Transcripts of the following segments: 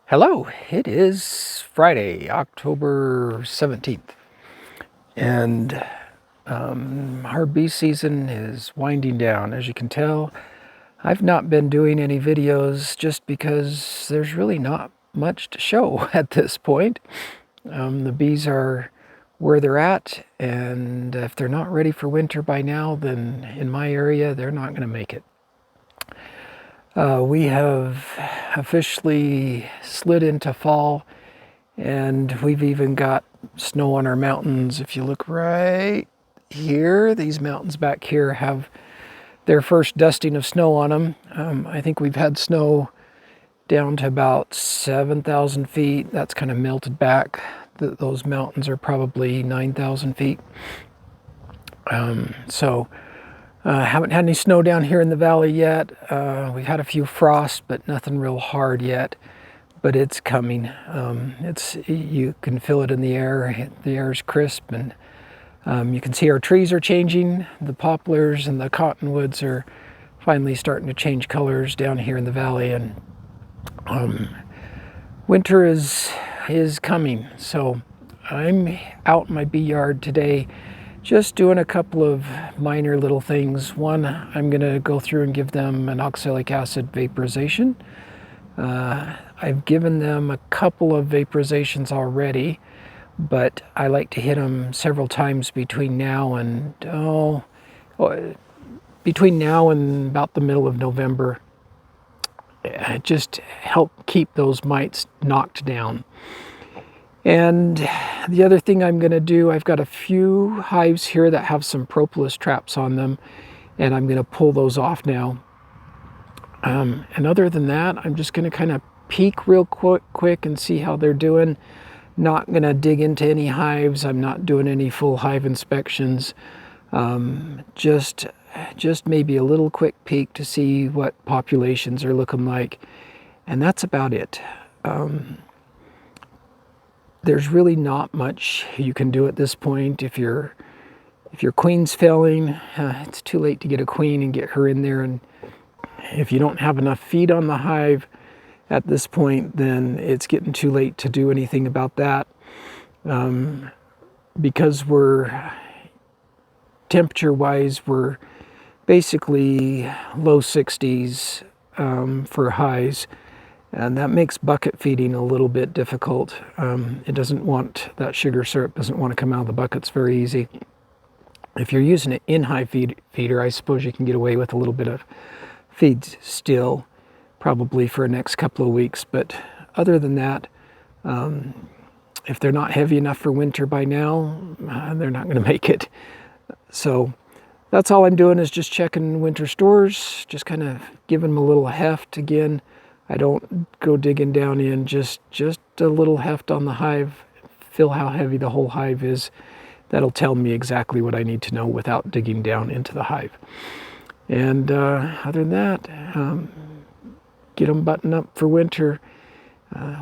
Hello, it is Friday, October 17th, and our bee season is winding down. As you can tell, I've not been doing any videos just because there's really not much to show at this point. The bees are where they're at, and if they're not ready for winter by now, then in my area, they're not going to make it. We have officially slid into fall, and we've even got snow on our mountains. If you look right here, these mountains back here have their first dusting of snow on them. I think we've had snow down to about 7,000 feet. That's kind of melted back. Those mountains are probably 9,000 feet. Haven't had any snow down here in the valley yet. We've had a few frosts, but nothing real hard yet. But it's coming. You can feel it in the air. The air is crisp, and you can see our trees are changing. The poplars and the cottonwoods are finally starting to change colors down here in the valley, and winter is coming. So I'm out in my bee yard today, just doing a couple of minor little things. One, I'm going to go through and give them an oxalic acid vaporization. I've given them a couple of vaporizations already, but I like to hit them several times between now and about the middle of November. Just help keep those mites knocked down. And the other thing I'm going to do, I've got a few hives here that have some propolis traps on them, and I'm going to pull those off now. And other than that, I'm just going to kind of peek real quick and see how they're doing. Not going to dig into any hives. I'm not doing any full hive inspections. Just maybe a little quick peek to see what populations are looking like. And that's about it. There's really not much you can do at this point. If your queen's failing, it's too late to get a queen and get her in there. And if you don't have enough feed on the hive at this point, then it's getting too late to do anything about that. Because temperature-wise, we're basically low 60s for highs. And that makes bucket feeding a little bit difficult. That sugar syrup doesn't want to come out of the buckets very easy. If you're using an in-hive feeder, I suppose you can get away with a little bit of feed still, probably for the next couple of weeks. But other than that, if they're not heavy enough for winter by now, they're not going to make it. So that's all I'm doing, is just checking winter stores, just kind of giving them a little heft again. I don't go digging down in, just a little heft on the hive, feel how heavy the whole hive is. That'll tell me exactly what I need to know without digging down into the hive. And other than that, get them buttoned up for winter.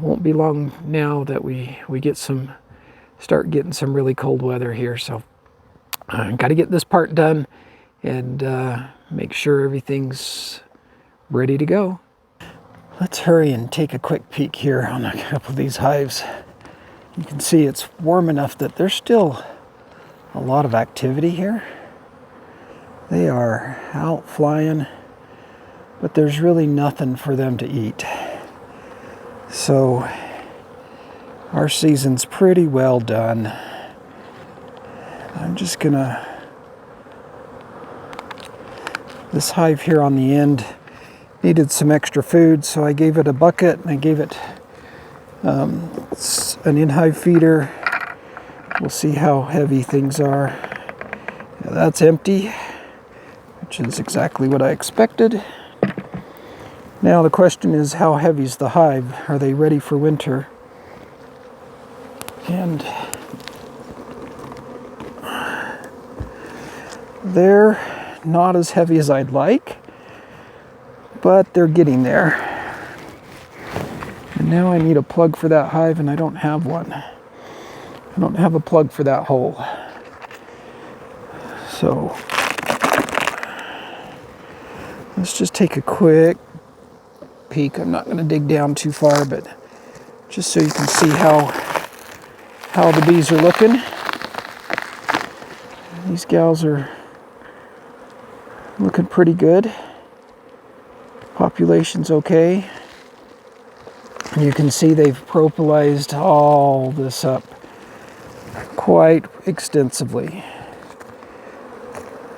Won't be long now that we start getting some really cold weather here. So got to get this part done and make sure everything's ready to go. Let's hurry and take a quick peek here on a couple of these hives. You can see it's warm enough that there's still a lot of activity here. They are out flying, but there's really nothing for them to eat. So our season's pretty well done. I'm just gonna, this hive here on the end needed some extra food, so I gave it a bucket and I gave it an in-hive feeder. We'll see how heavy things are. Yeah, that's empty, which is exactly what I expected. Now the question is, how heavy is the hive? Are they ready for winter? And they're not as heavy as I'd like, but they're getting there. And now I need a plug for that hive, and I don't have one. I don't have a plug for that hole. So let's just take a quick peek. I'm not going to dig down too far, but just so you can see how the bees are looking. These gals are looking pretty good. Population's okay. And you can see they've propolized all this up quite extensively.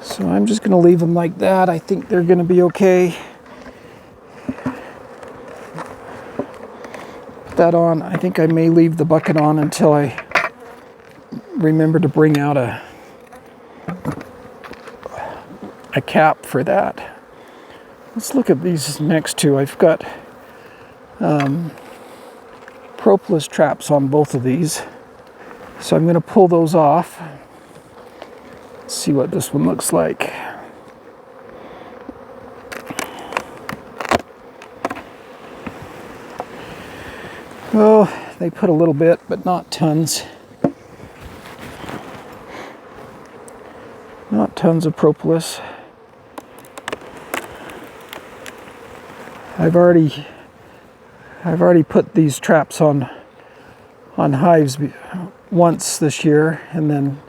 So I'm just going to leave them like that. I think they're going to be okay. Put that on. I think I may leave the bucket on until I remember to bring out a cap for that. Let's look at these next two. I've got Propolis traps on both of these. So I'm going to pull those off. Let's see what this one looks like. Oh, they put a little bit, but not tons. Not tons of propolis. I've already put these traps on hives once this year and then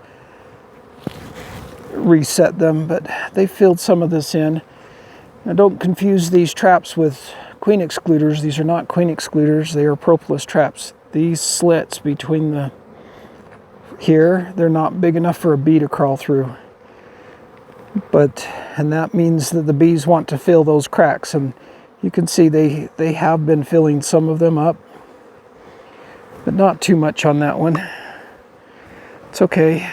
reset them, but they filled some of this in. Now don't confuse these traps with queen excluders. These are not queen excluders, they are propolis traps. These slits between here, they're not big enough for a bee to crawl through. And that means that the bees want to fill those cracks, and you can see they have been filling some of them up, but not too much on that one. It's okay.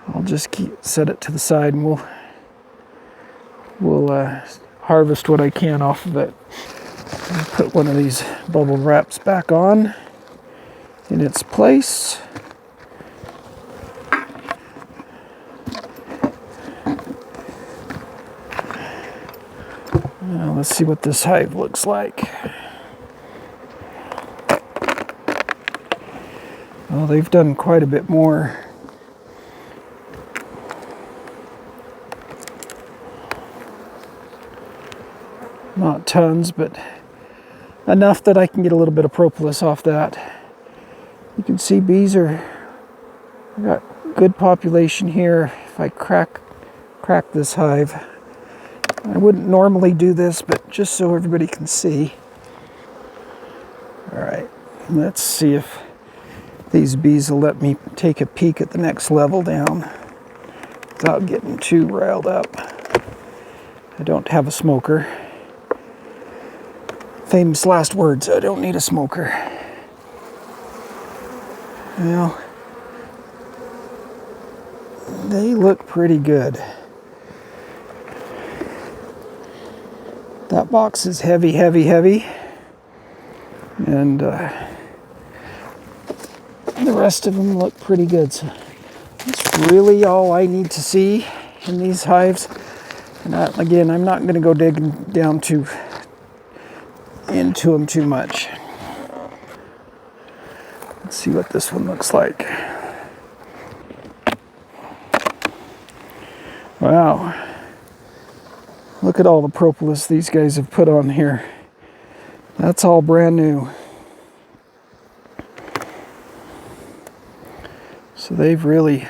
I'll just set it to the side, and we'll harvest what I can off of it. I'll put one of these bubble wraps back on in its place. Now let's see what this hive looks like. Well, they've done quite a bit more. Not tons, but enough that I can get a little bit of propolis off that. You can see bees I've got good population here. If I crack this hive, I wouldn't normally do this, but just so everybody can see. All right, let's see if these bees will let me take a peek at the next level down without getting too riled up. I don't have a smoker. Famous last words, I don't need a smoker. Well, they look pretty good. That box is heavy, heavy, heavy. And the rest of them look pretty good. So that's really all I need to see in these hives. And again, I'm not going to go digging down into them too much. Let's see what this one looks like. Wow. Look at all the propolis these guys have put on here. That's all brand new. So they've really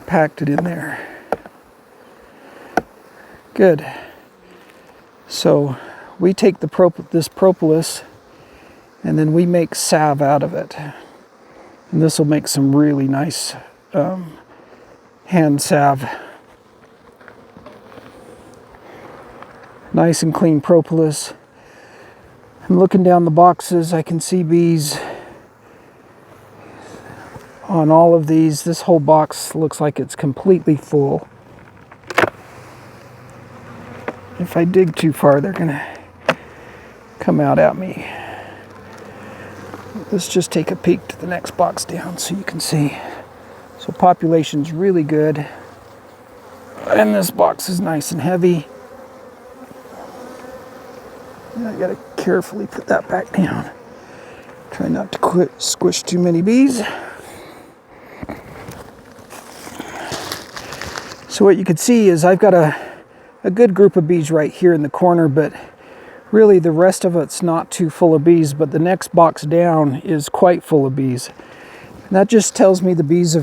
packed it in there. Good. So we take this propolis and then we make salve out of it. And this will make some really nice hand salve. Nice and clean propolis. I'm looking down the boxes, I can see bees on all of these. This whole box looks like it's completely full. If I dig too far, they're gonna come out at me. Let's just take a peek to the next box down so you can see. So population's really good. And this box is nice and heavy. I gotta carefully put that back down. Try not to squish too many bees. So what you can see is I've got a good group of bees right here in the corner, but Really, the rest of it's not too full of bees, but the next box down is quite full of bees. And that just tells me the bees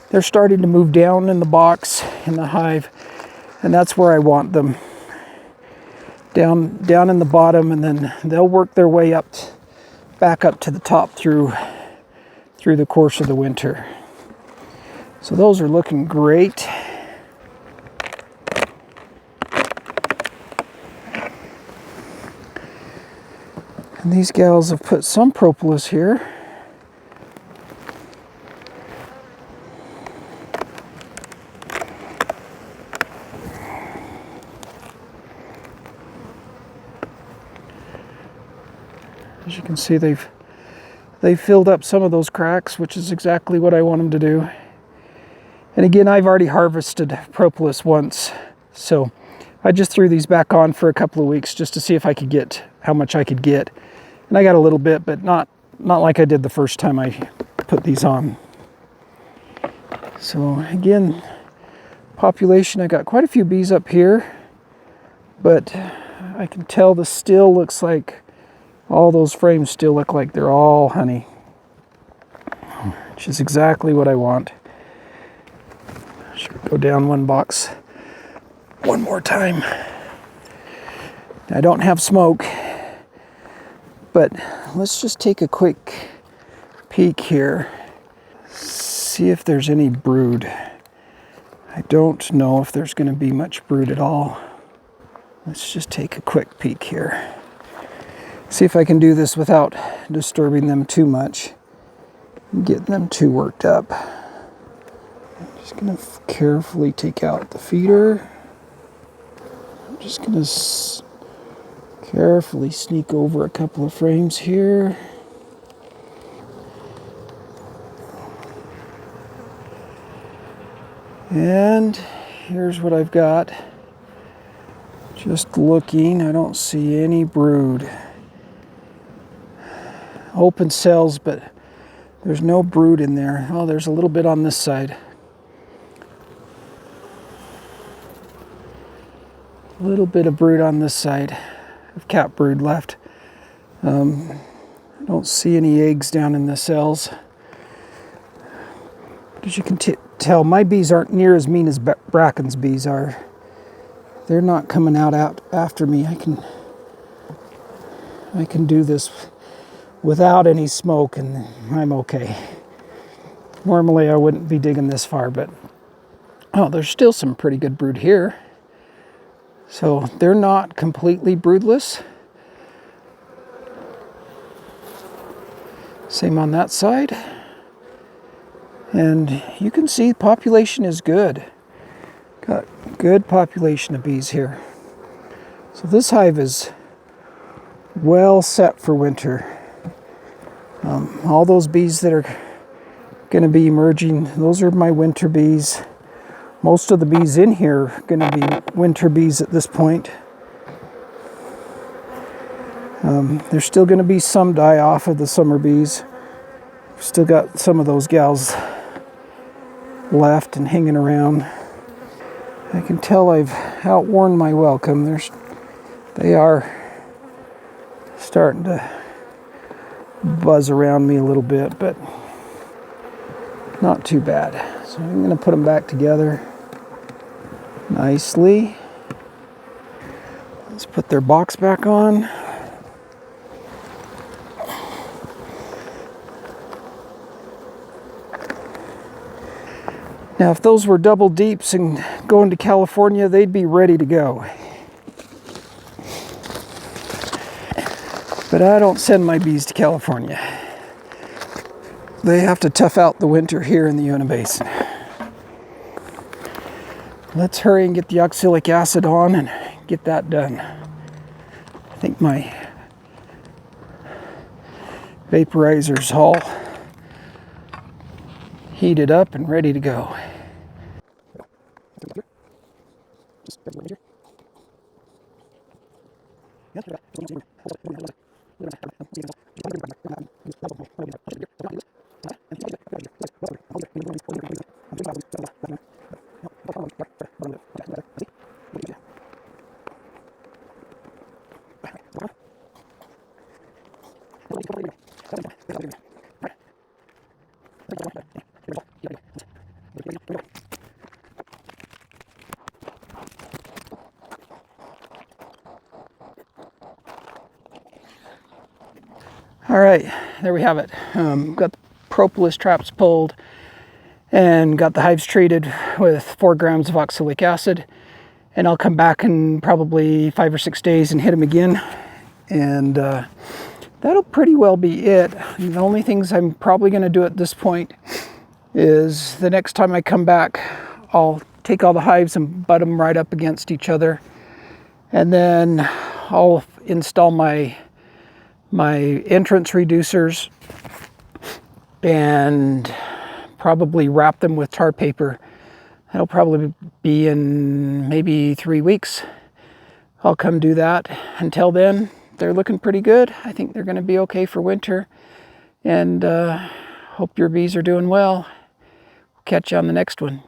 they're starting to move down in the box, in the hive, and that's where I want them. Down in the bottom, and then they'll work their way up, back up to the top through the course of the winter. So those are looking great. And these gals have put some propolis here. As you can see, they've filled up some of those cracks, which is exactly what I want them to do. And again, I've already harvested propolis once, so I just threw these back on for a couple of weeks just to see if I could get how much I could get. And I got a little bit, but not like I did the first time I put these on. So again, population, I got quite a few bees up here, but I can tell the still looks like all those frames still look like they're all honey, which is exactly what I want. Should go down one box one more time. I don't have smoke, but let's just take a quick peek here. See if there's any brood. I don't know if there's going to be much brood at all. Let's just take a quick peek here. See if I can do this without disturbing them too much, getting them too worked up. I'm just going to carefully take out the feeder. I'm just going to carefully sneak over a couple of frames here. And here's what I've got. Just looking, I don't see any brood. Open cells, but there's no brood in there. Oh, there's a little bit on this side. A little bit of brood on this side of cap brood left. I don't see any eggs down in the cells. But as you can tell, my bees aren't near as mean as Bracken's bees are. They're not coming out after me. I can do this without any smoke, and I'm okay. Normally I wouldn't be digging this far, but oh, there's still some pretty good brood here. So they're not completely broodless. Same on that side. And you can see population is good. Got good population of bees here. So this hive is well set for winter. All those bees that are going to be emerging, those are my winter bees. Most of the bees in here are going to be winter bees at this point. There's still going to be some die off of the summer bees. Still got some of those gals left and hanging around. I can tell I've outworn my welcome. They are starting to buzz around me a little bit, but not too bad. So I'm going to put them back together nicely. Let's put their box back on. Now, if those were double deeps and going to California, they'd be ready to go. But I don't send my bees to California. They have to tough out the winter here in the Uinta Basin. Let's hurry and get the oxalic acid on and get that done. I think my vaporizer's all heated up and ready to go. All right, there we have it. Got the propolis traps pulled and got the hives treated with 4 grams of oxalic acid. And I'll come back in probably 5 or 6 days and hit them again. And that'll pretty well be it. The only things I'm probably going to do at this point is the next time I come back, I'll take all the hives and butt them right up against each other. And then I'll install my entrance reducers and probably wrap them with tar paper. That'll probably be in maybe 3 weeks. I'll come do that. Until then, they're looking pretty good. I think they're going to be okay for winter. And hope your bees are doing well. Catch you on the next one.